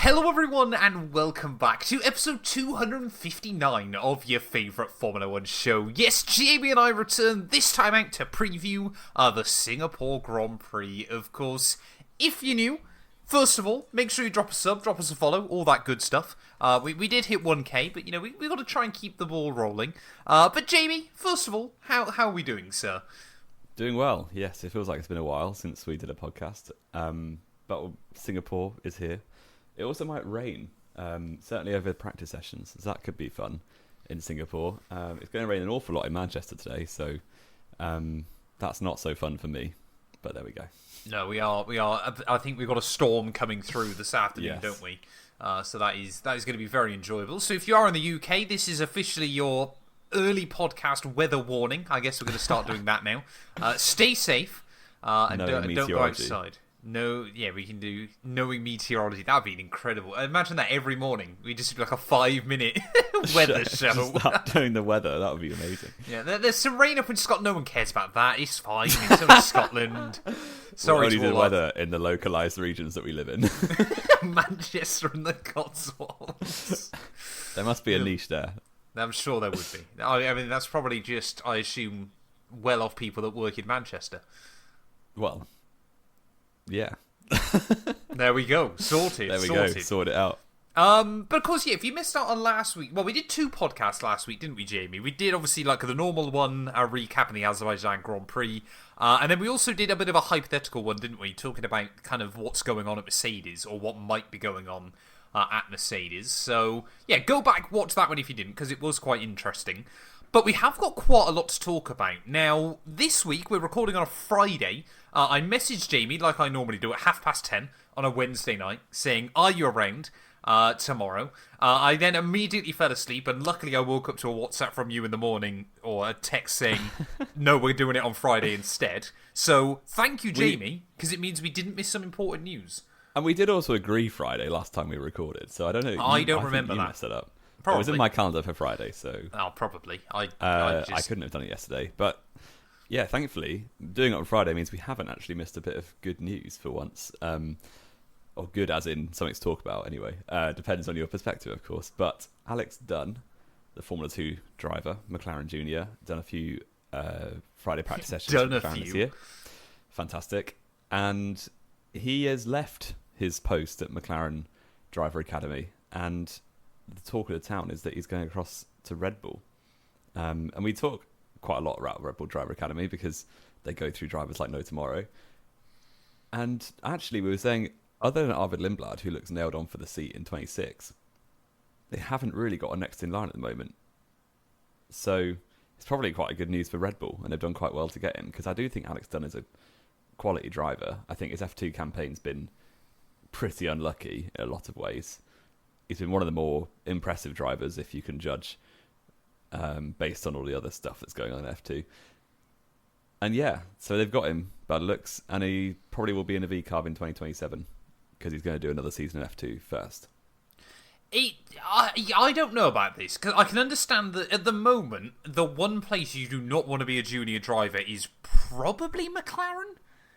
Hello everyone and welcome back to episode 259 of your favourite Formula 1 show. Yes, Jamie and I return this time out to preview the Singapore Grand Prix, of course. If you're new, first of all, make sure you drop a sub, drop us a follow, all that good stuff. We did hit 1k, but we got to try and keep the ball rolling. But Jamie, first of all, how are we doing, sir? Doing well, yes. It feels like it's been a while since we did a podcast. But Singapore is here. It also might rain, certainly over the practice sessions. So that could be fun in Singapore. It's going to rain an awful lot in Manchester today, so that's not so fun for me. But there we go. No, we are. I think we've got a storm coming through this afternoon, don't we? So that is going to be very enjoyable. So if you are in the UK, this is officially your early podcast weather warning. I guess we're going to start doing that now. Stay safe and don't go outside. No, yeah, we can do knowing meteorology. That'd be incredible. Imagine that every morning. We just do like a 5-minute weather show. Just start doing the weather. That would be amazing. Yeah, there's some rain up in Scotland. No one cares about that. It's fine. It's only Scotland. Sorry, we only do weather in the localised regions that we live in. Manchester and the Cotswolds. There must be a niche there. I'm sure there would be. I mean, that's probably just, I assume, well-off people that work in Manchester. Well, yeah. There we go. Sorted. There we go. Sort it out. But of course, yeah, if you missed out on last week, well, we did 2 podcasts last week, didn't we, Jamie? We did, obviously, like the normal one, a recap in the Azerbaijan Grand Prix. And then we also did a bit of a hypothetical one, didn't we? Talking about kind of what's going on at Mercedes, or what might be going on at Mercedes. So, yeah, go back, watch that one if you didn't, because it was quite interesting. But we have got quite a lot to talk about. Now, this week, we're recording on a Friday. I messaged Jamie, like I normally do, at 10:30 on a Wednesday night, saying, are you around tomorrow? I then immediately fell asleep, and luckily I woke up to a WhatsApp from you in the morning, or a text saying, no, we're doing it on Friday instead. So, thank you, Jamie, because it means we didn't miss some important news. And we did also agree Friday last time we recorded, so I don't know. I don't remember that. You messed it up. Probably. It was in my calendar for Friday, so... Oh, probably. I couldn't have done it yesterday, but yeah, thankfully, doing it on Friday means we haven't actually missed a bit of good news for once. Or good as in something to talk about, anyway. Depends on your perspective, of course. But Alex Dunn, the Formula 2 driver, McLaren Jr., done a few Friday practice sessions with McLaren this year. Fantastic. And he has left his post at McLaren Driver Academy, and the talk of the town is that he's going across to Red Bull. And we talk quite a lot about Red Bull Driver Academy because they go through drivers like no tomorrow. And actually, we were saying, other than Arvid Lindblad, who looks nailed on for the seat in 26, they haven't really got a next in line at the moment. So it's probably quite good news for Red Bull, and they've done quite well to get him, because I do think Alex Dunn is a quality driver. I think his F2 campaign's been pretty unlucky in a lot of ways. He's been one of the more impressive drivers, if you can judge, based on all the other stuff that's going on in F2. And yeah, so they've got him by the looks, and he probably will be in a V-Carb in 2027, because he's going to do another season in F2 first. I don't know about this, because I can understand that at the moment, the one place you do not want to be a junior driver is probably McLaren.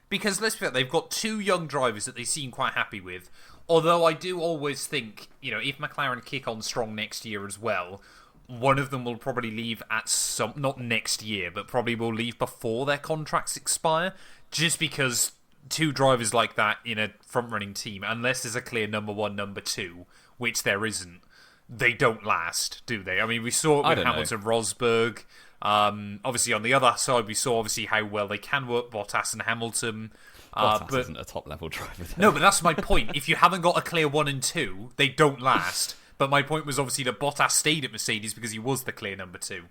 Because let's be honest, they've got 2 young drivers that they seem quite happy with. Although I do always think, if McLaren kick on strong next year as well, one of them will probably leave at not next year, but probably will leave before their contracts expire. Just because 2 drivers like that in a front-running team, unless there's a clear number 1, number 2, which there isn't, they don't last, do they? I mean, we saw it with Hamilton Rosberg. Obviously, on the other side, we saw obviously how well they can work, Bottas and Hamilton. Bottas isn't a top-level driver. No, but that's my point. If you haven't got a clear 1 and 2, they don't last. But my point was obviously that Bottas stayed at Mercedes because he was the clear number 2.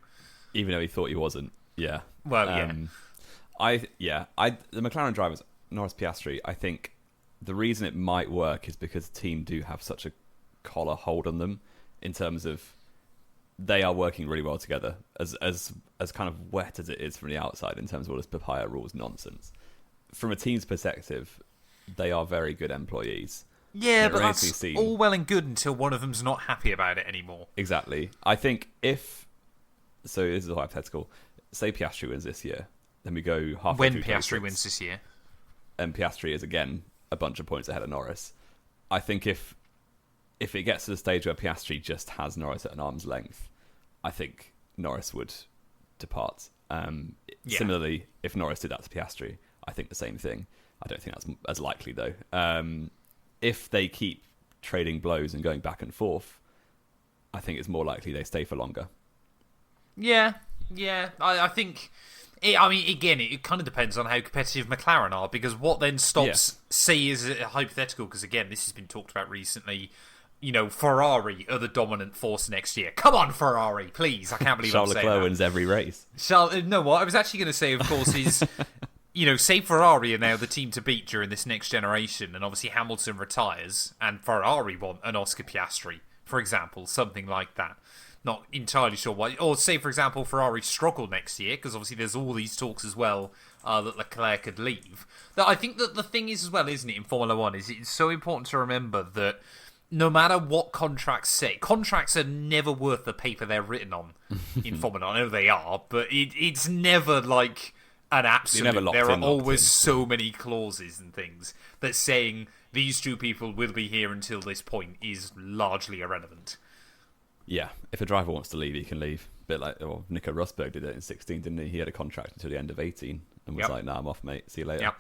Even though he thought he wasn't. Yeah. Well, yeah. The McLaren drivers, Norris, Piastri, I think the reason it might work is because the team do have such a collar hold on them in terms of they are working really well together, as kind of wet as it is from the outside in terms of all this papaya rules nonsense. From a team's perspective, they are very good employees. Yeah, but that's all well and good until one of them's not happy about it anymore. Exactly. I think so this is a hypothetical, say Piastri wins this year, then we go halfway through 26. When Piastri wins this year. And Piastri is again a bunch of points ahead of Norris. I think if if it gets to the stage where Piastri just has Norris at an arm's length, I think Norris would depart. Similarly, if Norris did that to Piastri, I think the same thing. I don't think that's as likely, though. If they keep trading blows and going back and forth, I think it's more likely they stay for longer. Yeah. I think... again, it kind of depends on how competitive McLaren are, because what then stops, say, is a hypothetical, because again, this has been talked about recently, Ferrari are the dominant force next year. Come on, Ferrari, please. I can't believe Charles I'm saying Leclerc that. wins every race. No, what I was actually going to say, of course, is, say Ferrari are now the team to beat during this next generation, and obviously Hamilton retires, and Ferrari want an Oscar Piastri, for example, something like that. Not entirely sure why. Or say, for example, Ferrari struggle next year, because obviously there's all these talks as well that Leclerc could leave. That I think that the thing is as well, isn't it, in Formula 1, is it's so important to remember that no matter what contracts say, contracts are never worth the paper they're written on in Formula 1. I know they are, but it's never like an absolute. There are always so many clauses and things that saying these two people will be here until this point is largely irrelevant. Yeah, if a driver wants to leave, he can leave. A bit like Nico Rosberg did it in 16, didn't he? He had a contract until the end of 18 and was like, "Nah, I'm off, mate. See you later."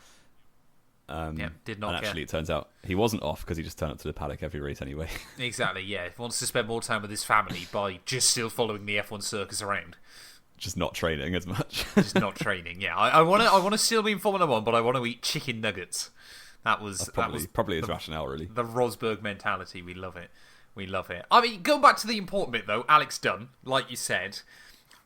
Did not and actually, care. it turns out he wasn't off because he just turned up to the paddock every race anyway. Exactly, yeah. He wants to spend more time with his family by just still following the F1 circus around. Just not training as much. Just not training, yeah. I want to still be in Formula 1, but I want to eat chicken nuggets. That was probably his rationale, really. The Rosberg mentality. We love it. We love it. I mean, going back to the important bit, though, Alex Dunn, like you said,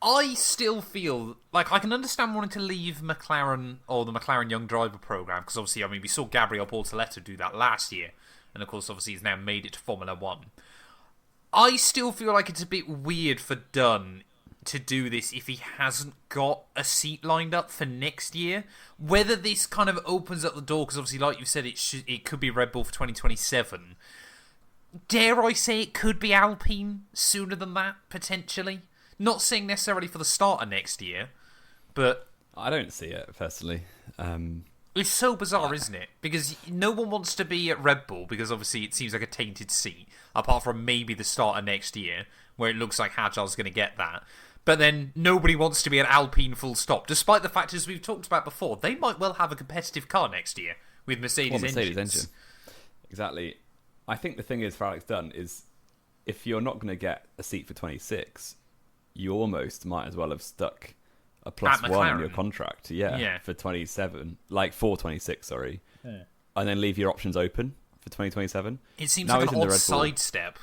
I still feel like I can understand wanting to leave McLaren or the McLaren Young Driver program, because obviously, we saw Gabriel Bortoleto do that last year, and of course, obviously, he's now made it to Formula 1. I still feel like it's a bit weird for Dunn to do this if he hasn't got a seat lined up for next year. Whether this kind of opens up the door, because obviously, like you said, it could be Red Bull for 2027. Dare I say it could be Alpine sooner than that, potentially? Not saying necessarily for the start of next year, but... I don't see it, personally. It's so bizarre, isn't it? Because no one wants to be at Red Bull, because obviously it seems like a tainted seat, apart from maybe the start of next year, where it looks like Hajal's going to get that. But then nobody wants to be at Alpine full stop, despite the fact, as we've talked about before, they might well have a competitive car next year with Mercedes engines. Exactly. I think the thing is for Alex Dunn is if you're not going to get a seat for 26, you almost might as well have stuck a +1 in your contract, for 27, like for 26, sorry, and then leave your options open for 2027. It seems like an odd sidestep.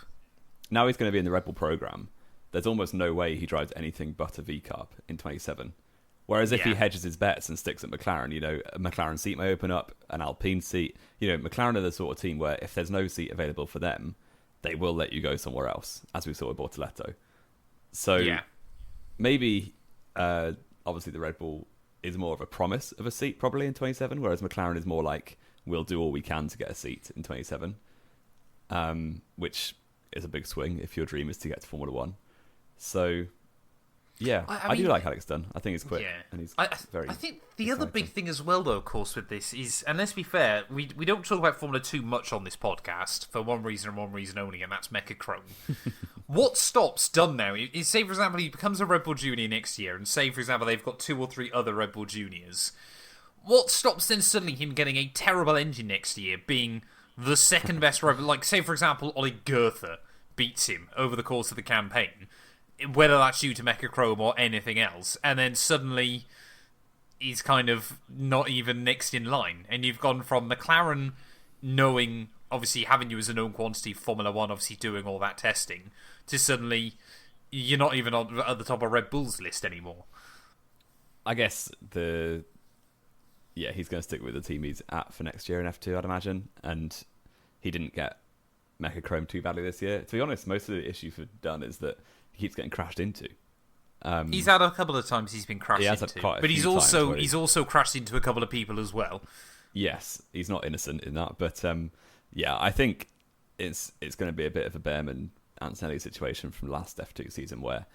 Now he's going to be in the Red Bull program. There's almost no way he drives anything but a V-Carb in 27. Whereas if he hedges his bets and sticks at McLaren, a McLaren seat may open up, an Alpine seat. McLaren are the sort of team where if there's no seat available for them, they will let you go somewhere else, as we saw with Bortoleto. So maybe, obviously, the Red Bull is more of a promise of a seat probably in 27, whereas McLaren is more like, we'll do all we can to get a seat in 27, which is a big swing if your dream is to get to Formula 1. So... yeah, I do like Alex Dunn. I think he's quick, and he's very. I think the other big thing as well, though, of course, with this is, and let's be fair, we don't talk about Formula 2 much on this podcast for one reason and one reason only, and that's Mechachrome. What stops Dunn now is, say, for example, he becomes a Red Bull Junior next year, and say, for example, they've got 2 or 3 other Red Bull Juniors. What stops then suddenly him getting a terrible engine next year, being the second best Red Bull? Like, say, for example, Ollie Goethe beats him over the course of the campaign, whether that's due to Mechachrome or anything else, and then suddenly he's kind of not even next in line. And you've gone from McLaren knowing, obviously having you as a known quantity, Formula 1 obviously doing all that testing, to suddenly you're not even at the top of Red Bull's list anymore. I guess he's going to stick with the team he's at for next year in F2, I'd imagine, and he didn't get Mechachrome too badly this year. To be honest, most of the issue for Dunn is that he keeps getting crashed into. He's had a couple of times he's been crashed into, but he's also crashed into a couple of people as well. Yes, he's not innocent in that, but I think it's going to be a bit of a Behrman Antonelli situation from last F2 season where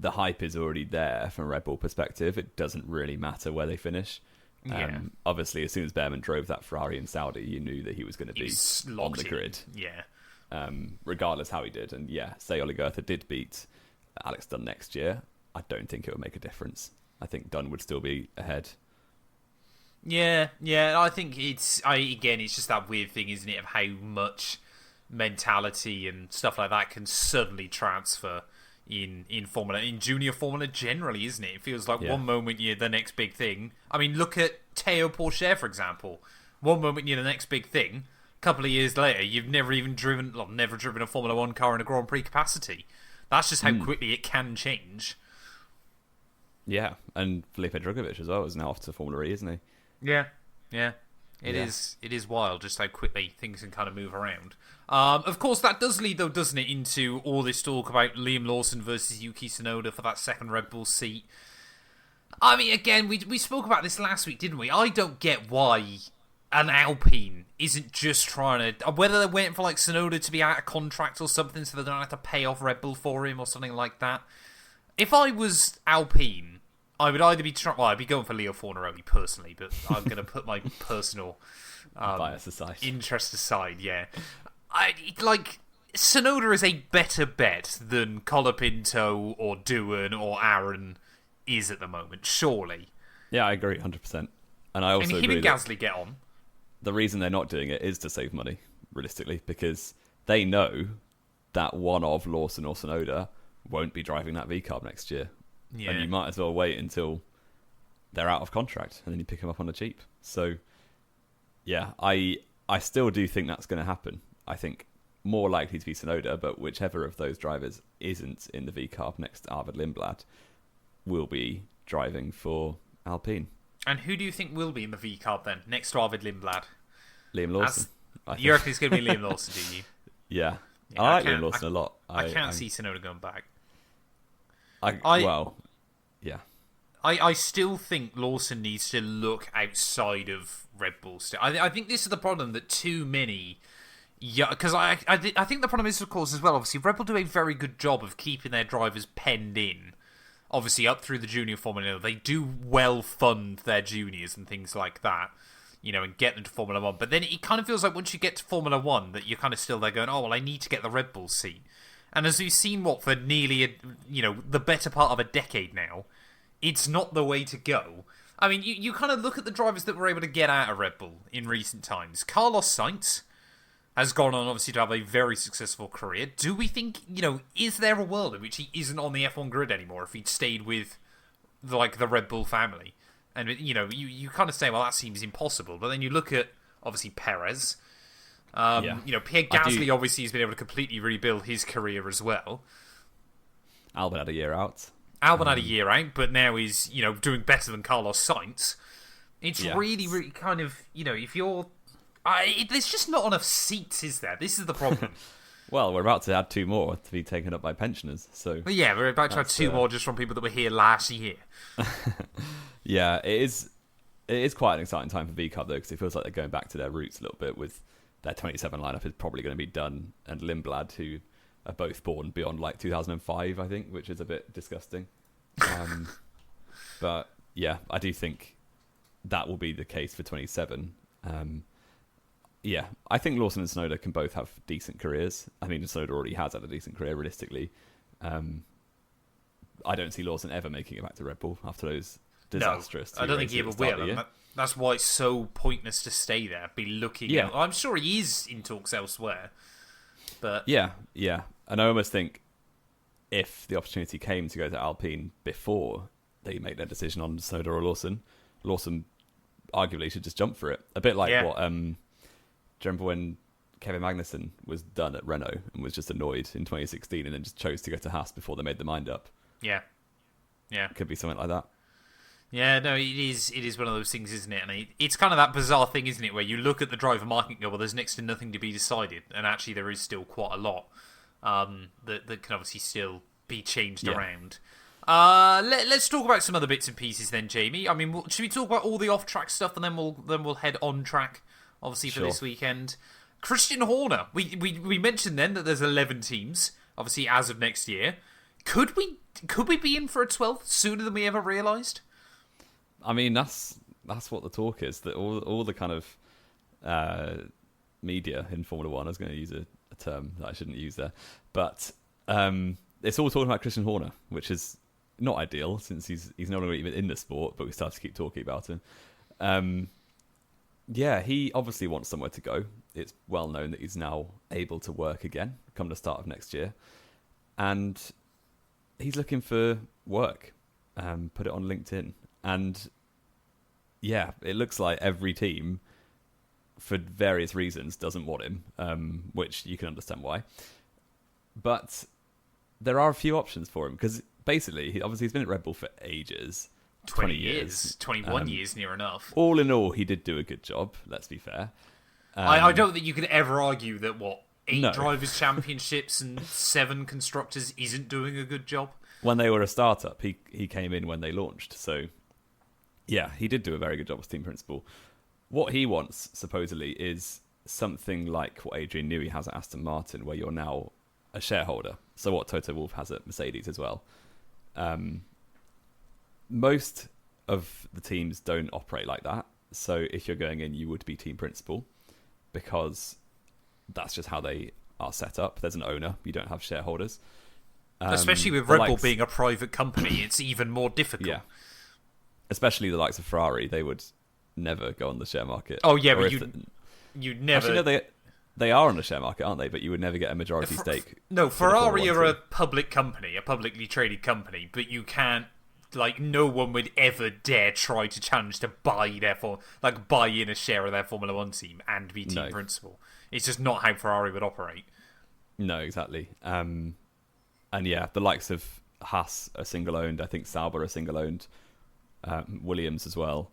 the hype is already there from a Red Bull perspective. It doesn't really matter where they finish. Obviously, as soon as Behrman drove that Ferrari in Saudi, you knew that he was going to be on the grid. Yeah. regardless how he did. And yeah, say Ole Goethe did beat Alex Dunn next year, I don't think it would make a difference. I think Dunn would still be ahead. Yeah, I think it's just that weird thing, isn't it, of how much mentality and stuff like that can suddenly transfer in junior Formula generally, isn't it? It feels like one moment you're the next big thing. I mean, look at Théo Pourchaire, for example. One moment you're the next big thing. A couple of years later, you've never driven a Formula 1 car in a Grand Prix capacity. That's just how quickly it can change. Yeah, and Felipe Drugovich as well is now off to Formula E, isn't he? Yeah. It is wild just how quickly things can kind of move around. Of course, that does lead, though, doesn't it, into all this talk about Liam Lawson versus Yuki Tsunoda for that second Red Bull seat. I mean, again, we spoke about this last week, didn't we? I don't get why an Alpine isn't just trying to... Whether they're waiting for, like, Tsunoda to be out of contract or something so they don't have to pay off Red Bull for him or something like that. If I was Alpine, I would either be I'd be going for Leo Fornaroli personally, but I'm going to put my personal bias aside, interest aside. Yeah, Tsunoda is a better bet than Colapinto or Doohan or Aaron is at the moment. Surely. Yeah, I agree 100%. And I also him agree and Gasly get on. The reason they're not doing it is to save money, realistically, because they know that one of Lawson or Tsunoda won't be driving that V-Carb next year. Yeah. And you might as well wait until they're out of contract and then you pick them up on the cheap. So, yeah, I still do think that's going to happen. I think more likely to be Tsunoda, but whichever of those drivers isn't in the V-Carb next to Arvid Lindblad will be driving for Alpine. And who do you think will be in the V-Carb then, next to Arvid Lindblad? Liam Lawson. You reckon it's going to be Liam Lawson, do you? Yeah. I like Liam Lawson a lot. I can't see Tsunoda going back. Yeah. I still think Lawson needs to look outside of Red Bull still. I think this is the problem that too many... Yeah, because I think the problem is, of course, as well, obviously, Red Bull do a very good job of keeping their drivers penned in. Obviously, up through the junior Formula, they do well fund their juniors and things like that, and get them to Formula 1. But then it kind of feels like once you get to Formula 1 that you're kind of still there going, oh, well, I need to get the Red Bull seat. And as we've seen, for nearly, the better part of a decade now, it's not the way to go. I mean, you kind of look at the drivers that were able to get out of Red Bull in recent times. Carlos Sainz has gone on, obviously, to have a very successful career. Do we think, is there a world in which he isn't on the F1 grid anymore if he'd stayed with, the Red Bull family? And, you kind of say, well, that seems impossible. But then you look at, obviously, Perez. Pierre Gasly obviously has been able to completely rebuild his career as well. Albon had a year out. Had a year out, but now he's, doing better than Carlos Sainz. It's really, really kind of, if you're... there's just not enough seats, is there? This is the problem. Well, we're about to add 2 more to be taken up by pensioners. So yeah, we're about to add 2 more just from people that were here last year. Yeah, it is quite an exciting time for V-Carb, though, because it feels like they're going back to their roots a little bit with their 27 lineup is probably going to be done, and Lindblad, who are both born beyond 2005, I think, which is a bit disgusting. But yeah, I do think that will be the case for 27. Yeah, I think Lawson and Tsunoda can both have decent careers. I mean, Tsunoda already has had a decent career, realistically. I don't see Lawson ever making it back to Red Bull after those disastrous. No, I don't think he ever will. That's why it's so pointless to stay there. Be looking. Yeah, I'm sure he is in talks elsewhere. But yeah, and I almost think if the opportunity came to go to Alpine before they make their decision on Tsunoda or Lawson arguably should just jump for it. A bit like what. Do you remember when Kevin Magnussen was done at Renault and was just annoyed in 2016 and then just chose to go to Haas before they made their mind up? Yeah. Could be something like that. Yeah, no, it is one of those things, isn't it? And it's kind of that bizarre thing, isn't it, where you look at the driver market and go, well, there's next to nothing to be decided. And actually there is still quite a lot that can obviously still be changed around. Let's talk about some other bits and pieces then, Jamie. I mean, should we talk about all the off-track stuff and then we'll head on track, obviously, for this weekend? Christian Horner. We mentioned then that there's 11 teams, obviously, as of next year. Could we be in for a 12th sooner than we ever realised? I mean, that's what the talk is. That all the kind of media in Formula 1 is going to use a term that I shouldn't use there. But it's all talking about Christian Horner, which is not ideal since he's no longer even in the sport, but we start to keep talking about him. Yeah, he obviously wants somewhere to go. It's well known that he's now able to work again come the start of next year. And he's looking for work. Put it on LinkedIn. And yeah, it looks like every team, for various reasons, doesn't want him, which you can understand why. But there are a few options for him, because basically, he's been at Red Bull for ages. 20 years. 21 years, near enough. All in all, he did do a good job, let's be fair. I don't think you could ever argue that, 8 No. drivers' championships and 7 constructors isn't doing a good job. When they were a startup, he came in when they launched. So, yeah, he did do a very good job as team principal. What he wants, supposedly, is something like what Adrian Newey has at Aston Martin, where you're now a shareholder. So what Toto Wolff has at Mercedes as well. Most of the teams don't operate like that. So if you're going in, you would be team principal, because that's just how they are set up. There's an owner. You don't have shareholders. Especially with Red Bull being a private company, it's even more difficult. Yeah. Especially the likes of Ferrari, they would never go on the share market. Oh, yeah, but you'd never... Actually, no, they are on the share market, aren't they? But you would never get a majority stake. No, Ferrari are a public company, a publicly traded company, but you can't, no one would ever dare try to challenge to buy in a share of their Formula 1 team and be team principal. It's just not how Ferrari would operate. No, exactly. And yeah, the likes of Haas are single-owned. I think Sauber are single-owned. Williams as well.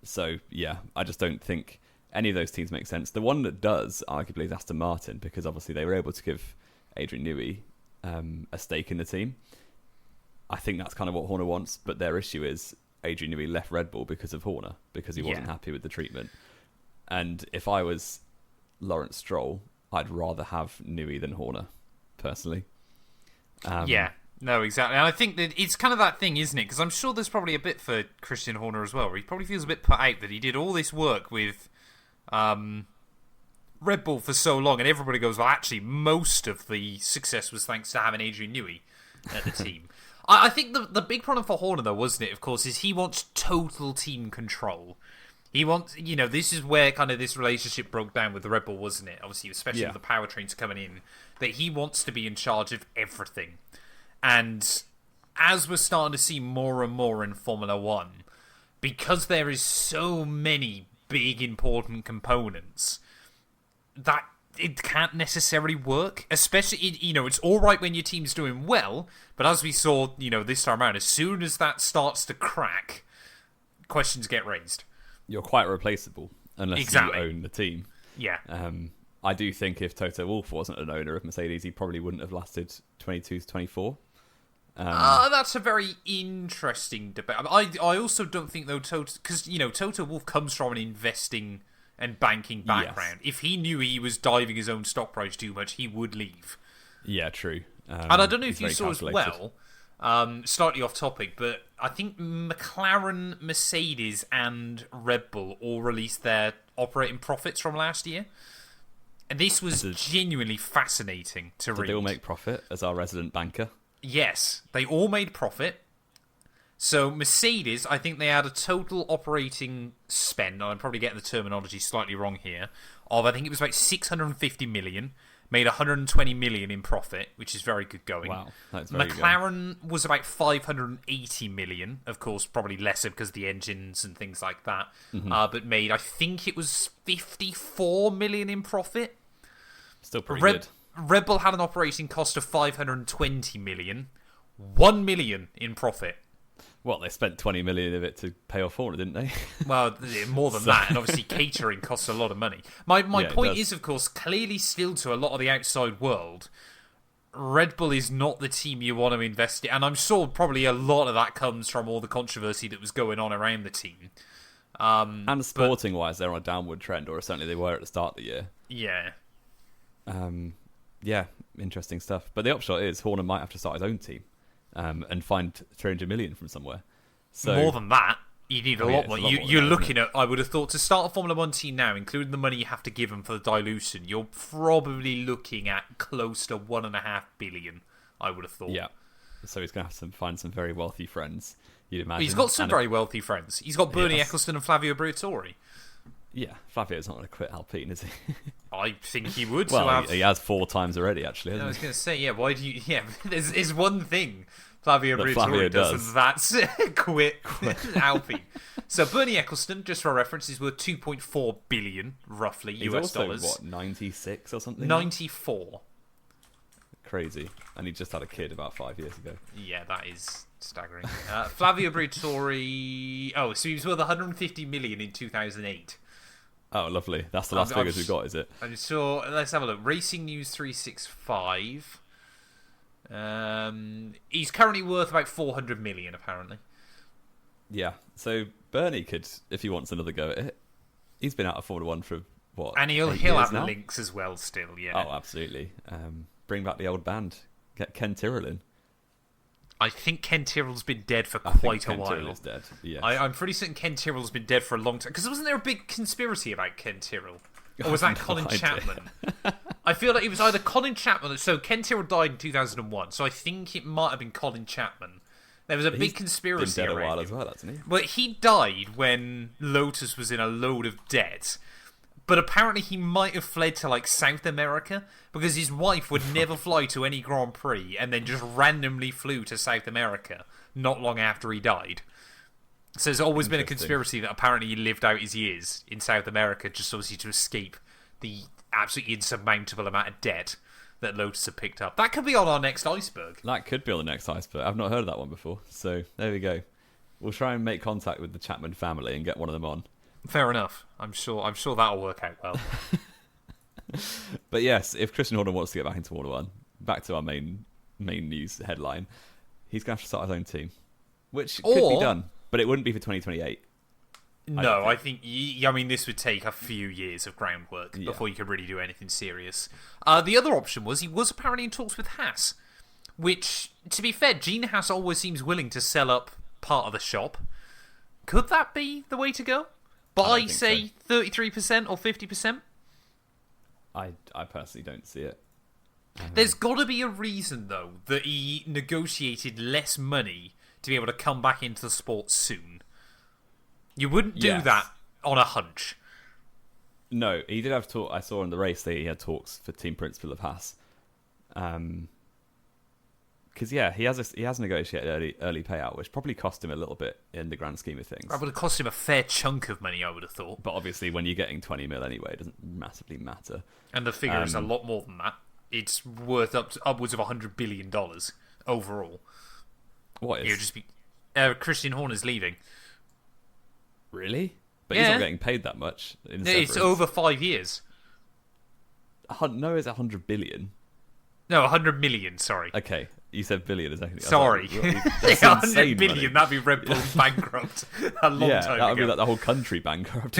So, yeah, I just don't think any of those teams make sense. The one that does, arguably, is Aston Martin, because obviously they were able to give Adrian Newey a stake in the team. I think that's kind of what Horner wants, but their issue is Adrian Newey left Red Bull because of Horner, because he wasn't happy with the treatment. And if I was Lawrence Stroll, I'd rather have Newey than Horner, personally. No, exactly. And I think that it's kind of that thing, isn't it? Because I'm sure there's probably a bit for Christian Horner as well, where he probably feels a bit put out that he did all this work with Red Bull for so long, and everybody goes, well, actually, most of the success was thanks to having Adrian Newey at the team. I think the big problem for Horner, though, wasn't it, of course, is he wants total team control. He wants, this is where kind of this relationship broke down with the Red Bull, wasn't it? Obviously, especially with the powertrains coming in, that he wants to be in charge of everything. And as we're starting to see more and more in Formula 1, because there is so many big, important components, that it can't necessarily work. Especially, it's all right when your team's doing well, but as we saw, this time around, as soon as that starts to crack, questions get raised. You're quite replaceable unless you own the team. Yeah. I do think if Toto Wolff wasn't an owner of Mercedes, he probably wouldn't have lasted 22 to 24. That's a very interesting debate. I also don't think, though, because Toto Wolff comes from an investing and banking background. Yes. If he knew he was diving his own stock price too much, he would leave. Yeah, true. And I don't know if you saw as well, slightly off topic, but I think McLaren, Mercedes, and Red Bull all released their operating profits from last year. And this was genuinely fascinating to read. Did they all make profit, as our resident banker? Yes, they all made profit. So Mercedes, I think they had a total operating spend, I'm probably getting the terminology slightly wrong here, of I think it was about 650 million, made 120 million in profit, which is very good going. Wow, that's very McLaren was about 580 million, of course, probably lesser because of the engines and things like that, but made, I think it was 54 million in profit. Still pretty good. Red Bull had an operating cost of 520 million, 1 million in profit. Well, they spent 20 million of it to pay off Horner, didn't they? Well, more than that, and obviously catering costs a lot of money. My point is, of course, clearly still to a lot of the outside world, Red Bull is not the team you want to invest in, and I'm sure probably a lot of that comes from all the controversy that was going on around the team. And sporting-wise, they're on a downward trend, or certainly they were at the start of the year. Yeah. Yeah, interesting stuff. But the upshot is Horner might have to start his own team and find 300 million from somewhere. So more than that, You need a lot more. You're looking at, I would have thought, to start a Formula 1 team now, including the money you have to give them for the dilution, you're probably looking at close to $1.5 billion, I would have thought. Yeah. So he's going to have to find some very wealthy friends, you'd imagine. He's got some very wealthy friends. He's got Bernie Ecclestone and Flavio Briatore. Yeah, Flavio's not going to quit Alpine, is he? I think he would. Well, he has 4 times already, actually. I was going to say, yeah, why do you... Yeah, there's one thing Flavio Briatore does, and that's quit Alpine. So Bernie Ecclestone, just for reference, is worth $2.4 billion, roughly, He's US also, dollars. what, 96 or something? 94. Crazy. And he just had a kid about 5 years ago. Yeah, that is staggering. Flavio Briatore... Oh, so he was worth $150 million in 2008. Oh, lovely. That's the last figures we've got, is it? I'm sure... Let's have a look. Racing News 365... he's currently worth about 400 million, apparently. Yeah, so Bernie could, if he wants another go at it, he's been out of Formula 1 for, what, and he'll have the links as well still, yeah. Oh, absolutely. Bring back the old band. Get Ken Tyrrell in. I think Ken Tyrrell's been dead for quite a while. Ken Tyrrell is dead, yes. I'm pretty certain Ken Tyrrell's been dead for a long time. Because wasn't there a big conspiracy about Ken Tyrrell? Or was that Colin Chapman? I feel like it was either Colin Chapman... So Ken Tyrrell died in 2001, so I think it might have been Colin Chapman. There was a big conspiracy been dead around a while him. as well, hasn't he? But he died when Lotus was in a load of debt. But apparently he might have fled to, like, South America, because his wife would never fly to any Grand Prix and then just randomly flew to South America not long after he died. So there's always been a conspiracy that apparently he lived out his years in South America just obviously to escape the absolutely insurmountable amount of debt that Lotus have picked up. That could be on our next iceberg. That could be on the next iceberg. I've not heard of that one before. So there we go. We'll try and make contact with the Chapman family and get one of them on. Fair enough. I'm sure that'll work out well. But yes, if Christian Horner wants to get back into Formula 1, back to our main news headline, he's going to have to start his own team, which could be done, but it wouldn't be for 2028. No, I think this would take a few years of groundwork before you could really do anything serious. The other option was he was apparently in talks with Haas, which, to be fair, Gene Haas always seems willing to sell up part of the shop. Could that be the way to go? By, say, 33% or 50%? I personally don't see it. There's got to be a reason, though, that he negotiated less money to be able to come back into the sport soon. You wouldn't do that on a hunch. No, he did have talk. I saw in the race that he had talks for team principal of Haas. Because he has negotiated early payout, which probably cost him a little bit in the grand scheme of things. That would have cost him a fair chunk of money, I would have thought. But obviously, when you're getting 20 mil anyway, it doesn't massively matter. And the figure is a lot more than that. It's worth upwards of $100 billion overall. What is? It would just be Christian Horner's leaving. Really? But he's not getting paid that much. It's over 5 years. No, it's 100 billion. No, 100 million. Sorry. Okay. You said billion a second. Sorry. That's 100 billion, that'd be Red Bull bankrupt a long time ago. That would be like the whole country bankrupt.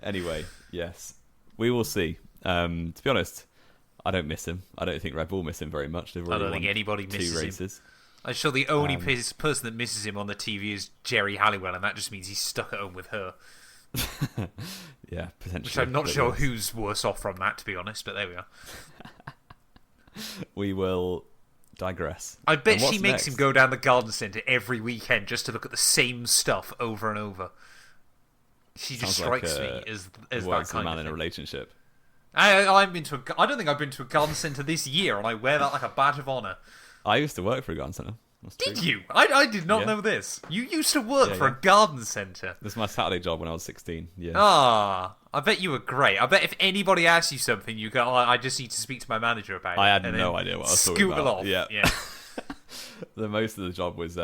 Anyway, yes. We will see. To be honest, I don't miss him. I don't think Red Bull miss him very much. I don't think anybody misses him. I'm sure the only person that misses him on the TV is Jerry Halliwell, and that just means he's stuck at home with her. Yeah, potentially. Which I'm not sure who's worse off from that, to be honest, but there we are. We will digress. I bet she makes him go down the garden centre every weekend just to look at the same stuff over and over. She just strikes me as that kind man of in a relationship. I don't think I've been to a garden centre this year, and I wear that like a badge of honour. I used to work for a garden centre. Did you? I did not know this. You used to work for a garden centre. This was my Saturday job when I was 16. Yeah. I bet you were great. I bet if anybody asks you something, you go, I just need to speak to my manager about it. I had no idea what I was talking about. Off. Yeah. The most of the job was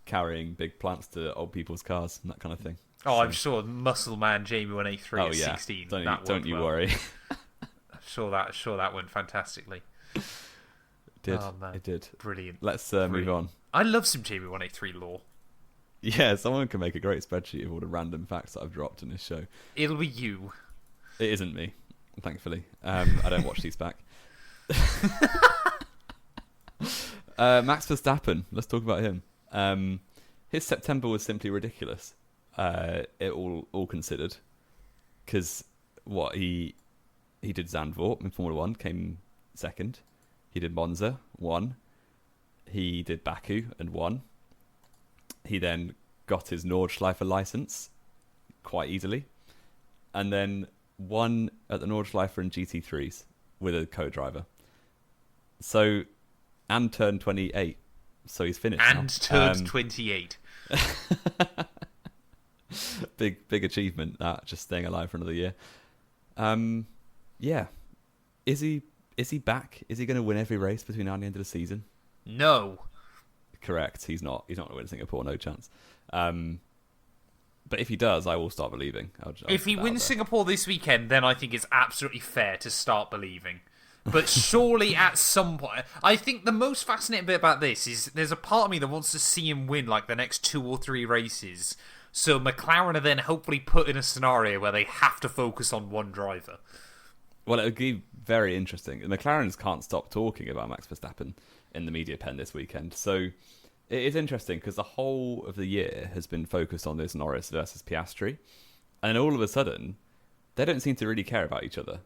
carrying big plants to old people's cars and that kind of thing. Oh, I'm sure Muscle Man Jamie 183 at 16. Don't you worry. I'm sure that went fantastically. It did. Brilliant. Let's move on. I love some Jamie 183 lore. Yeah, someone can make a great spreadsheet of all the random facts that I've dropped in this show. It'll be you. It isn't me, thankfully. I don't watch these back. Max Verstappen. Let's talk about him. his September was simply ridiculous. It all considered, because he did Zandvoort in Formula 1, came second. He did Monza, won. He did Baku and won. He then got his Nordschleife license quite easily, and then won at the Nordschleife and GT3s with a co-driver. So, and turned 28. So he's finished and now. turned 28. Big achievement, that, just staying alive for another year. Yeah. Is he back? Is he going to win every race between now and the end of the season? No. Correct. He's not going to win Singapore, no chance. But if he does, I will start believing. If he wins Singapore this weekend, then I think it's absolutely fair to start believing. But surely at some point... I think the most fascinating bit about this is there's a part of me that wants to see him win like the next 2 or 3 races. So McLaren are then hopefully put in a scenario where they have to focus on one driver. Well, it would be very interesting. The McLarens can't stop talking about Max Verstappen in the media pen this weekend. So it is interesting because the whole of the year has been focused on this Norris versus Piastri. And then all of a sudden, they don't seem to really care about each other.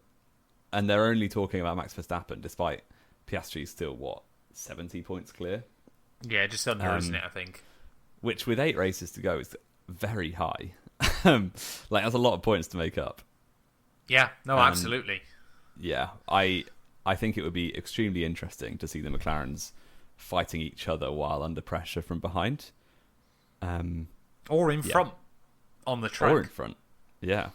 And they're only talking about Max Verstappen, despite Piastri's still, 70 points clear? Yeah, just under, isn't it, I think? Which, with 8 races to go, is very high. That's a lot of points to make up. Yeah, no, absolutely. Yeah, I think it would be extremely interesting to see the McLarens fighting each other while under pressure from behind. Or in front on the track. Or in front, yeah.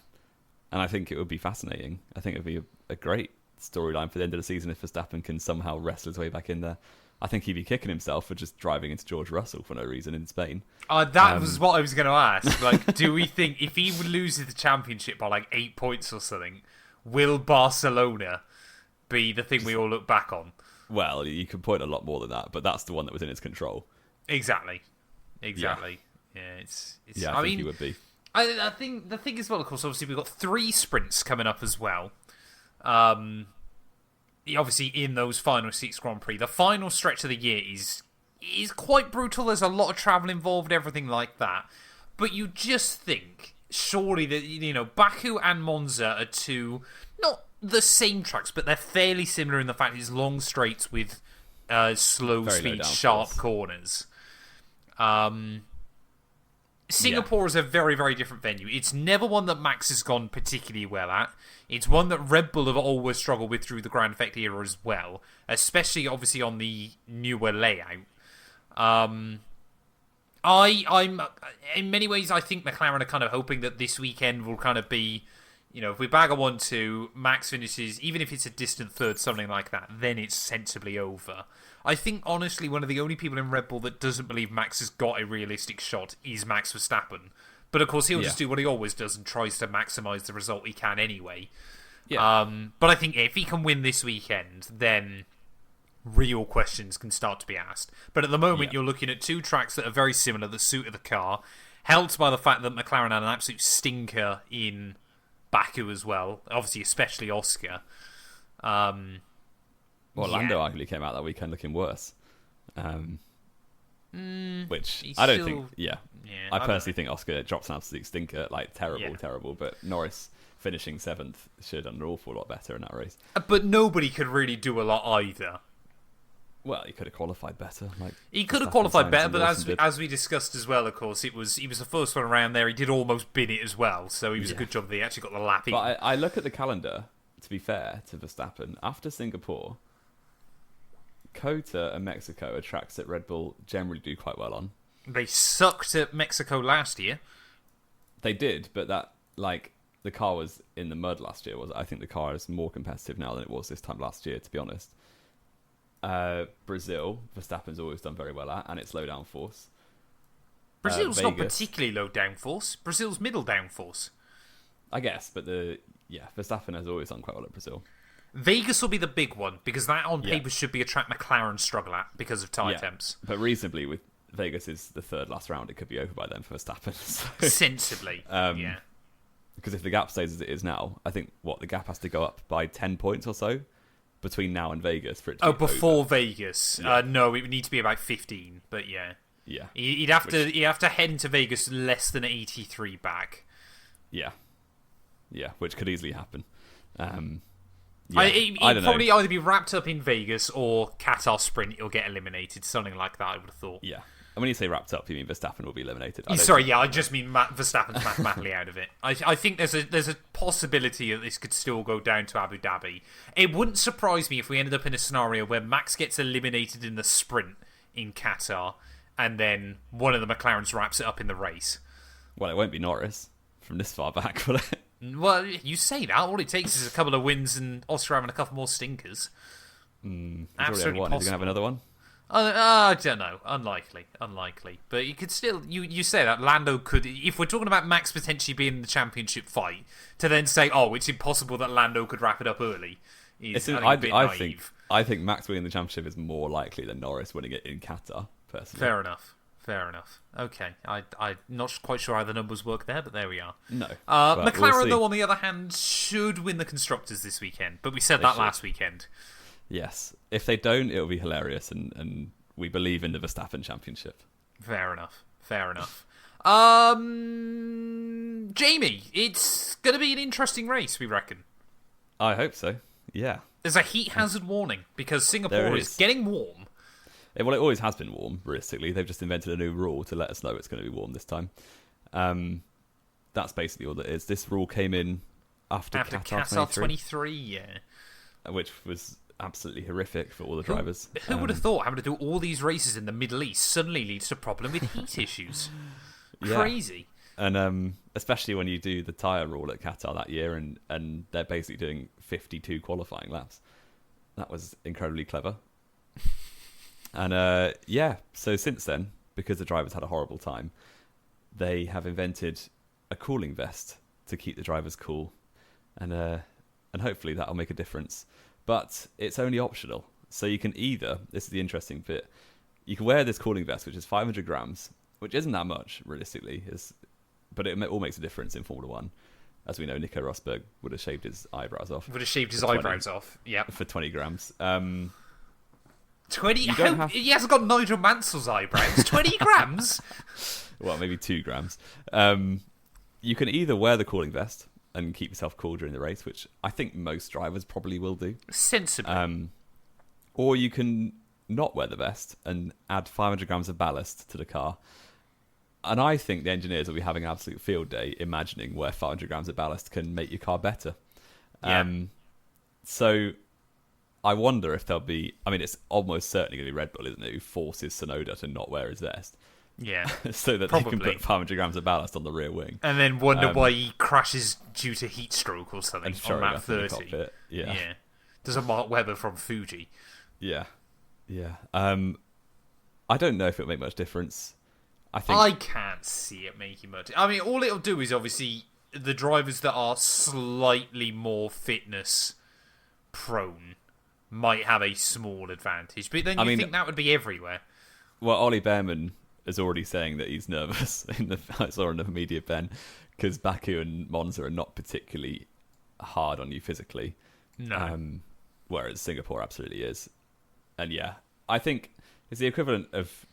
And I think it would be fascinating. I think it would be a great storyline for the end of the season if Verstappen can somehow wrestle his way back in there. I think he'd be kicking himself for just driving into George Russell for no reason in Spain. That was what I was going to ask. Do we think if he loses the championship by 8 points or something, will Barcelona be the thing we all look back on? Well, you could point a lot more than that, but that's the one that was in his control. Exactly. Yeah, I think he would be. I think the thing as well, of course, obviously we've got 3 sprints coming up as well. Obviously in those final 6 Grand Prix. The final stretch of the year is quite brutal. There's a lot of travel involved, everything like that. But you just think, surely, that Baku and Monza are 2, not the same tracks, but they're fairly similar in the fact it's long straights with slow speed, sharp corners. Singapore is a very, very different venue. It's never one that Max has gone particularly well at. It's one that Red Bull have always struggled with through the Grand Effect era as well, especially obviously on the newer layout. I'm in many ways, I think McLaren are kind of hoping that this weekend will kind of be, if we bag a 1-2, Max finishes, even if it's a distant third, something like that, then it's sensibly over. I think, honestly, one of the only people in Red Bull that doesn't believe Max has got a realistic shot is Max Verstappen. But, of course, he'll just do what he always does and tries to maximise the result he can anyway. Yeah. But I think if he can win this weekend, then real questions can start to be asked. But at the moment, you're looking at 2 tracks that are very similar that suited the car, helped by the fact that McLaren had an absolute stinker in Baku as well. Obviously, especially Oscar. Lando arguably came out that weekend looking worse. Which I don't think. Yeah, I personally think Oscar drops an absolute stinker, terrible. But Norris finishing 7th should have done an awful lot better in that race. But nobody could really do a lot either. Well, he could have qualified better. He could have qualified better, but as we discussed as well, of course, he was the first one around there. He did almost bin it as well, so he was a good job that he actually got the lap in. But I look at the calendar. To be fair to Verstappen, after Singapore, Cota and Mexico are tracks that Red Bull generally do quite well on. They sucked at Mexico last year. They did, but the car was in the mud last year. I think the car is more competitive now than it was this time last year, to be honest. Brazil, Verstappen's always done very well at, and it's low downforce. Brazil's not particularly low downforce. Brazil's middle downforce. I guess, but Verstappen has always done quite well at Brazil. Vegas will be the big one, because that on paper should be a track McLaren struggle at because of tyre temps. But reasonably, with Vegas is the 3rd last round, it could be over by then for Verstappen. So, sensibly, Because if the gap stays as it is now, I think, the gap has to go up by 10 points or so between now and Vegas for it to be before over. Vegas. No, it would need to be about 15, but yeah. Yeah. He'd have to head into Vegas less than 83 back. Yeah. Yeah, which could easily happen. He'd I don't probably know. either be wrapped up in Vegas or Qatar Sprint, he'll get eliminated. Something like that, I would have thought. Yeah. And when you say wrapped up, you mean Verstappen will be eliminated? I just mean Verstappen's mathematically out of it. I think there's a possibility that this could still go down to Abu Dhabi. It wouldn't surprise me if we ended up in a scenario where Max gets eliminated in the sprint in Qatar, and then one of the McLarens wraps it up in the race. Well, it won't be Norris from this far back, will it? Well, you say that. All it takes is a couple of wins and Oscar having a couple more stinkers. Absolutely possible. Is he going to have another one? I don't know. Unlikely. But you could still... You say that. Lando could... If we're talking about Max potentially being in the championship fight, to then say, it's impossible that Lando could wrap it up early, is a bit naive. I think Max winning the championship is more likely than Norris winning it in Qatar, personally. Fair enough. Okay. I'm not quite sure how the numbers work there, but there we are. No. McLaren, though, on the other hand, should win the Constructors this weekend. But we said that last weekend. Yes. If they don't, it'll be hilarious, and we believe in the Verstappen championship. Fair enough. Jamie, it's going to be an interesting race, we reckon. I hope so, yeah. There's a heat hazard warning, because Singapore is getting warm. Well, it always has been warm, realistically. They've just invented a new rule to let us know it's going to be warm this time. That's basically all it is. This rule came in after Qatar 23, yeah. Which was absolutely horrific for all the drivers. Who would have thought having to do all these races in the Middle East suddenly leads to a problem with heat issues? Crazy. And especially when you do the tyre rule at Qatar that year, and they're basically doing 52 qualifying laps. That was incredibly clever. And so since then, because the drivers had a horrible time, they have invented a cooling vest to keep the drivers cool, and hopefully that'll make a difference. But it's only optional, so you can either, this is the interesting bit, you can wear this cooling vest, which is 500 grams, which isn't that much realistically, but it all makes a difference in Formula 1. As we know, Nico Rosberg would have shaved his eyebrows off. Yeah. For 20 grams. 20? He hasn't got Nigel Mansell's eyebrows. 20 grams? Well, maybe 2 grams. You can either wear the cooling vest and keep yourself cool during the race, which I think most drivers probably will do. Sensibly. Or you can not wear the vest and add 500 grams of ballast to the car. And I think the engineers will be having an absolute field day imagining where 500 grams of ballast can make your car better. Yeah. So I wonder if there'll be... I mean, it's almost certainly going to be Red Bull, isn't it, who forces Tsunoda to not wear his vest. Yeah. So that they can put 500 grams of ballast on the rear wing. And then wonder why he crashes due to heat stroke or something on lap 30. Yeah. There's a Mark Webber from Fuji. Yeah. I don't know if it'll make much difference. I can't see it making much. I mean, all it'll do is obviously the drivers that are slightly more fitness prone might have a small advantage. But then you think that would be everywhere. Well, Ollie Behrman is already saying that he's nervous. I saw in the media, Ben, because Baku and Monza are not particularly hard on you physically. No. Whereas Singapore absolutely is. And yeah, I think it's the equivalent of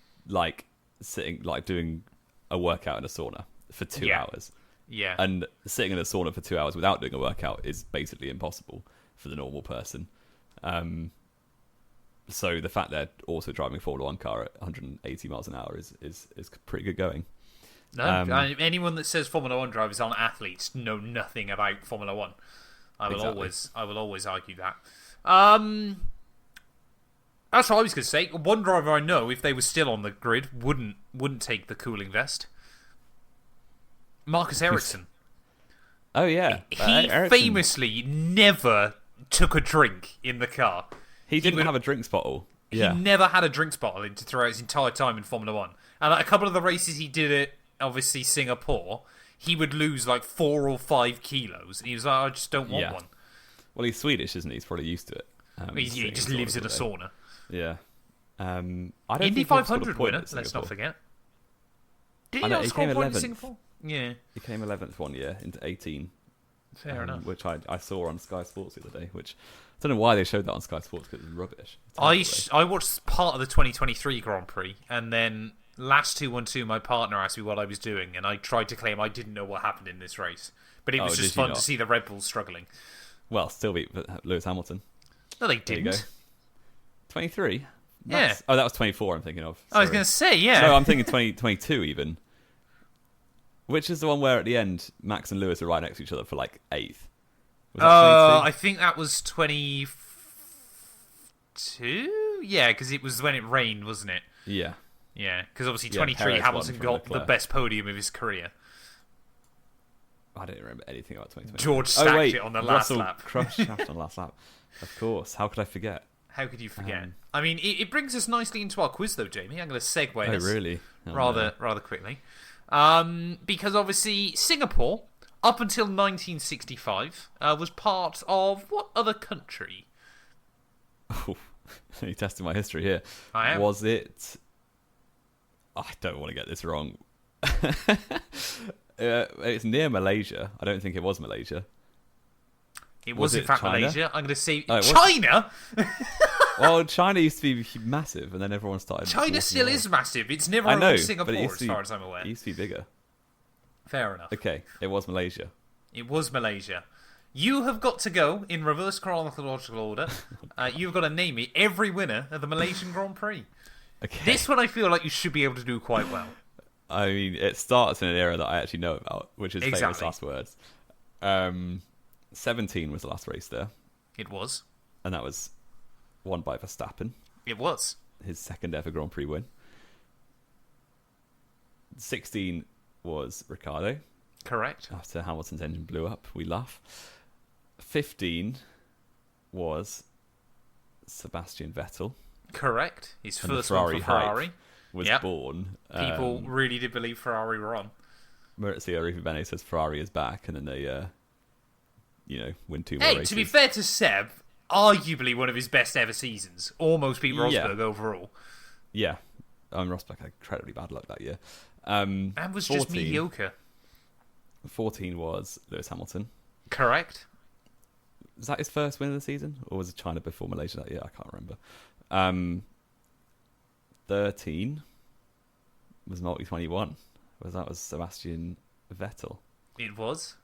doing a workout in a sauna for 2 hours. Yeah. And sitting in a sauna for 2 hours without doing a workout is basically impossible for the normal person. So the fact they're also driving a Formula 1 car at 180 miles an hour is pretty good going. No, anyone that says Formula 1 drivers aren't athletes know nothing about Formula 1. I will always argue that. That's what I was going to say. One driver I know, if they were still on the grid, wouldn't take the cooling vest. Marcus Ericsson. Oh yeah, he famously never took a drink in the car. He didn't have a drinks bottle. Yeah. He never had a drinks bottle throughout his entire time in Formula 1. And a couple of the races he did at, obviously, Singapore, he would lose 4 or 5 kilos. And he was like, I just don't want one. Well, he's Swedish, isn't he? He's probably used to it. He just lives in a sauna. Yeah. I don't Indy think 500 winner, let's not forget. Did he not score a point in Singapore? Yeah. He came 11th one year into 18. Fair enough. Which I saw on Sky Sports the other day, which I don't know why they showed that on Sky Sports because it was rubbish. I watched part of the 2023 Grand Prix, and then last 2-1-2, my partner asked me what I was doing, and I tried to claim I didn't know what happened in this race. But it was just fun to see the Red Bulls struggling. Well, still beat Lewis Hamilton. No, they didn't. 23? Yeah. Oh, that was 24 I'm thinking of. Sorry. I was going to say, yeah. No, I'm thinking 2022 even. Which is the one where at the end, Max and Lewis are right next to each other for like 8th. I think that was 22? Yeah, because it was when it rained, wasn't it? Yeah. Yeah, because obviously 23, Hamilton got the best podium of his career. I don't remember anything about 2020. George stacked it on the last lap. Crushed Shaft on the last lap. Of course. How could I forget? How could you forget? I mean, it brings us nicely into our quiz, though, Jamie. I'm going to segue this really? rather quickly. Because obviously Singapore, up until 1965, was part of what other country? Oh, you're testing my history here. I am. Was it... I don't want to get this wrong. It's near Malaysia. I don't think it was Malaysia. It was in fact China? Malaysia. I'm going to say China. Well, China used to be massive, and then everyone started. China still is massive. It's never only Singapore, as far as I'm aware. It used to be bigger. Fair enough. Okay, it was Malaysia. It was Malaysia. You have got to go in reverse chronological order. You've got to name me every winner of the Malaysian Grand Prix. Okay. This one I feel like you should be able to do quite well. I mean, it starts in an era that I actually know about, which is famous last words. 17 was the last race there. It was. And that was won by Verstappen. It was. His second ever Grand Prix win. 16 was Ricciardo. Correct. After Hamilton's engine blew up, we laugh. 15 was Sebastian Vettel. Correct. His and first one for Ferrari was born. People really did believe Ferrari were on. Maurizio Arrivabene says Ferrari is back, and then they, win 2 more races. Hey, to be fair to Seb, arguably one of his best ever seasons. Almost beat Rosberg overall. Yeah. Rosberg had incredibly bad luck that year. And was 14, just mediocre. 14 was Lewis Hamilton. Correct. Was that his first win of the season? Or was it China before Malaysia that year? I can't remember. 13 was multi-21. That was Sebastian Vettel. It was.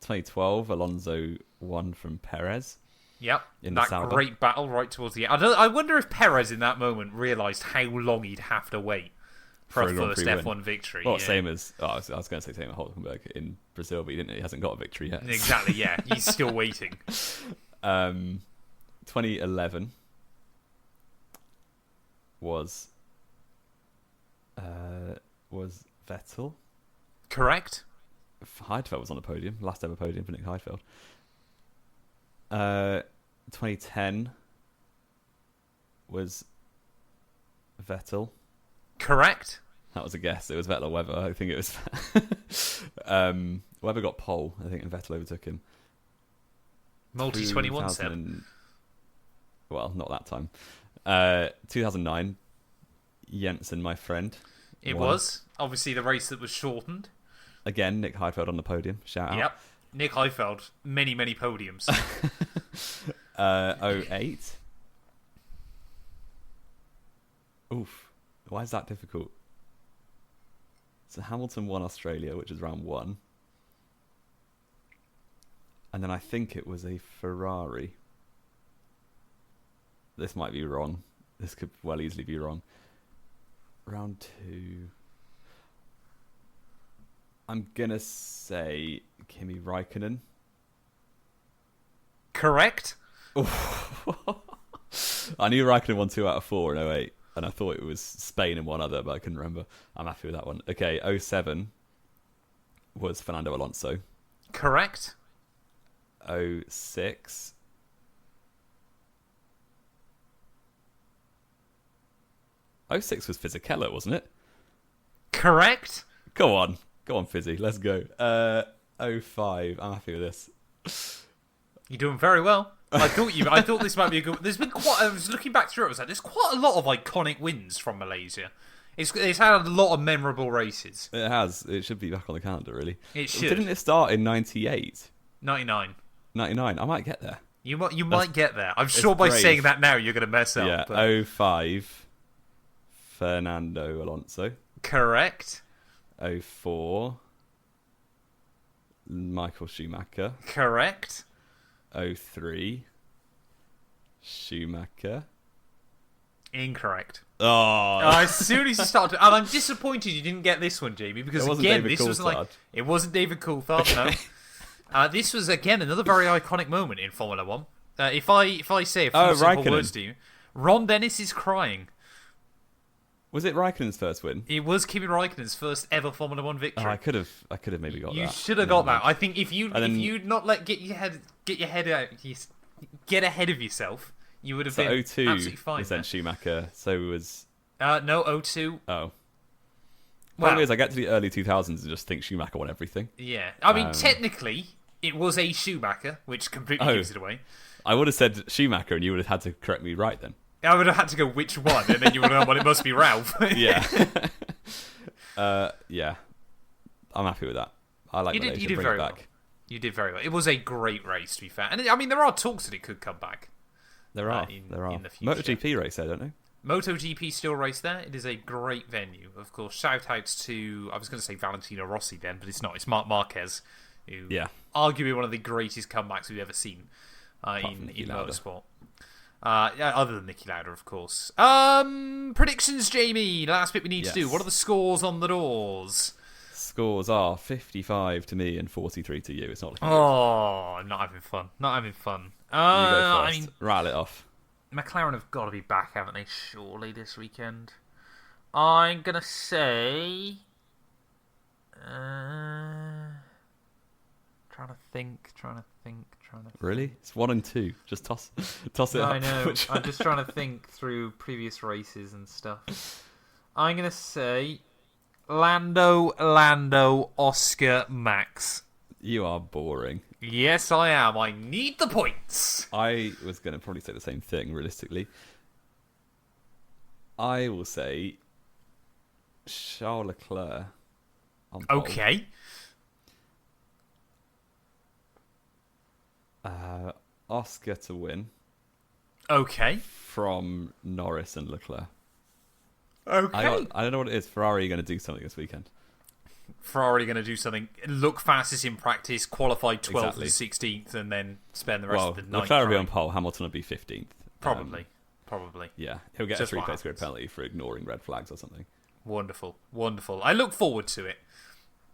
2012, Alonso won from Perez. Yep. In that great battle right towards the end. I wonder if Perez in that moment realised how long he'd have to wait for a first F1 victory. Well, same as... I was going to say same as Hülkenberg in Brazil, but he hasn't got a victory yet. Exactly, yeah. He's still waiting. 2011 was Vettel. Correct. Heidfeld was on the podium. Last ever podium for Nick Heidfeld. 2010 was Vettel. Correct. That was a guess. It was Vettel or Webber. I think it was... Webber got pole, I think, and Vettel overtook him. Multi-21 set. Well, not that time. 2009, Jensen, my friend. It was. Obviously the race that was shortened. Again, Nick Heidfeld on the podium. Shout out. Yep. Nick Heidfeld. Many, many podiums. 08. Oof. Why is that difficult? So Hamilton won Australia, which is round 1. And then I think it was a Ferrari. This might be wrong. This could well easily be wrong. Round 2. I'm going to say Kimi Räikkönen. Correct. I knew Räikkönen won 2 out of 4 in 08. And I thought it was Spain and one other, but I couldn't remember. I'm happy with that one. Okay, 07 was Fernando Alonso. Correct. 06. '06 was Fisichella, wasn't it? Correct. Go on, Fizzy. Let's go. 05. I'm happy with this. You're doing very well. I thought this might be a good. There's been quite. I was looking back through it. I was like, there's quite a lot of iconic wins from Malaysia. It's had a lot of memorable races. It has. It should be back on the calendar, really. It should. Didn't it start in 98? 99. 99. I might get there. You might get there. I'm sure by saying that now you're going to mess up. Yeah. But... 05. Fernando Alonso. Correct. 04, Michael Schumacher. Correct. 03, Schumacher. Incorrect. Oh, As soon as you started, and I'm disappointed you didn't get this one, Jamie, because again, this was like it wasn't David Coulthard. No, this was again another very iconic moment in Formula One. If I say a few simple words to you, Ron Dennis is crying. Was it Raikkonen's first win? It was Kimi Raikkonen's first ever Formula One victory. Oh, I could have maybe got that. You should have got that. I think if you'd not get ahead of yourself, you would have been 02 absolutely fine. Was then Schumacher, so was no 02. Oh. Problem is, I get to the early 2000s and just think Schumacher won everything. Yeah, I mean, technically, it was a Schumacher, which completely gives it away. I would have said Schumacher, and you would have had to correct me right then. I would have had to go which one, and then you would have gone, well, it must be Ralph. Yeah. Yeah. I'm happy with that. I like Malaysia. You did Bring very it back. well. You did very well. It was a great race, to be fair. And I mean, there are talks that it could come back. There are. In the future. MotoGP race there, don't they? MotoGP still race there. It is a great venue. Of course, shout outs to, I was going to say Valentino Rossi then, but it's not. It's Marc Marquez, who arguably one of the greatest comebacks we've ever seen in motorsport. Other than Niki Lauda, of course. Predictions, Jamie. Last bit we need to do. What are the scores on the doors? Scores are 55 to me and 43 to you. It's not looking good. I'm not having fun. Not having fun. You go first. Rattle it off. McLaren have got to be back, haven't they? Surely this weekend. I'm gonna say. Trying to think. Really? It's 1 and 2. Just toss it up. I know. I'm just trying to think through previous races and stuff. I'm gonna say Lando, Oscar, Max. You are boring. Yes, I am. I need the points. I was going to probably say the same thing, realistically. I will say Charles Leclerc on pole. Okay. Oscar to win. Okay. From Norris and Leclerc. Okay. I don't know what it is. Ferrari are going to do something this weekend. Ferrari going to do something. Look fastest in practice, qualify 12th and 16th, and then spend the rest of the night. Leclerc will be on pole. Hamilton will be 15th. Probably. Yeah, he'll get a 3-place grid penalty for ignoring red flags or something. Wonderful. I look forward to it.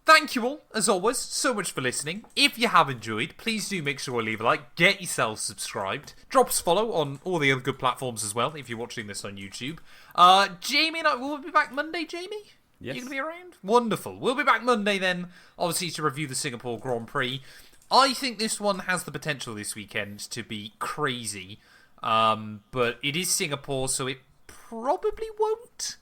Thank you all, as always, so much for listening. If you have enjoyed, please do make sure to leave a like, get yourself subscribed, drop us a follow on all the other good platforms as well, if you're watching this on YouTube. Jamie and I will be back Monday, Jamie? Yes. You going to be around? Wonderful. We'll be back Monday then, obviously to review the Singapore Grand Prix. I think this one has the potential this weekend to be crazy, but it is Singapore, so it probably won't.